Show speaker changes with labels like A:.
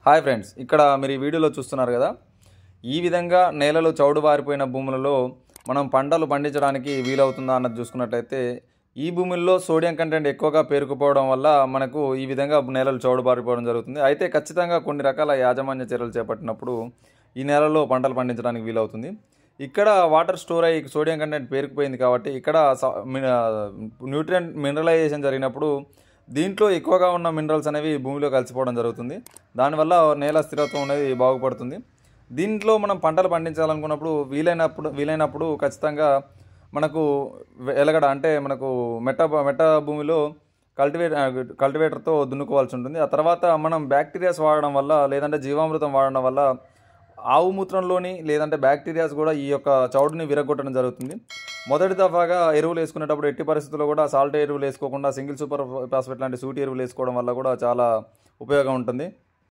A: Hi friends, ఇక్కడ మీరు ఈ వీడియోలో చూస్తున్నారు కదా, ఈ విధంగా నేలలు చౌడు బారిపోయిన భూములలో మనం పంటలు పండించడానికి వీలవుతుందా అన్నది చూసుకున్నట్లయితే ఈ భూముల్లో సోడియం కంటెంట్ ఎక్కువగా పేరుకుపోవడం వల్ల మనకు ఈ విధంగా నేలలు చౌడు బారిపోవడం జరుగుతుంది. అయితే ఖచ్చితంగా కొన్ని రకాల యాజమాన్య చర్యలు చేపట్టినప్పుడు ఈ నేలలో పంటలు పండించడానికి వీలవుతుంది. ఇక్కడ వాటర్ స్టోర్ అయ్యి సోడియం కంటెంట్ పేరుకుపోయింది కాబట్టి ఇక్కడ న్యూట్రియంట్ మినరలైజేషన్ జరిగినప్పుడు దీంట్లో ఎక్కువగా ఉన్న మినరల్స్ అనేవి భూమిలో కలిసిపోవడం జరుగుతుంది. దానివల్ల నేల స్థిరత్వం అనేది బాగుపడుతుంది. దీంట్లో మనం పంటలు పండించాలనుకున్నప్పుడు వీలైనప్పుడు ఖచ్చితంగా మనకు ఎలగడ అంటే మనకు మెట్ట భూమిలో కల్టివేటర్తో దున్నుకోవాల్సి ఉంటుంది. ఆ తర్వాత మనం బ్యాక్టీరియాస్ వాడడం వల్ల లేదంటే జీవామృతం వాడడం వల్ల ఆవు మూత్రంలోని లేదంటే బ్యాక్టీరియాస్ కూడా ఈ యొక్క చౌడుని విరగొట్టడం జరుగుతుంది. మొదటి దఫాగా ఎరువులు వేసుకునేటప్పుడు ఎట్టి పరిస్థితుల్లో కూడా సాల్ట్ ఎరువులు వేసుకోకుండా సింగిల్ సూపర్ ఫాస్ఫేట్ లాంటి సూటి ఎరువులు వేసుకోవడం వల్ల కూడా చాలా ఉపయోగం ఉంటుంది.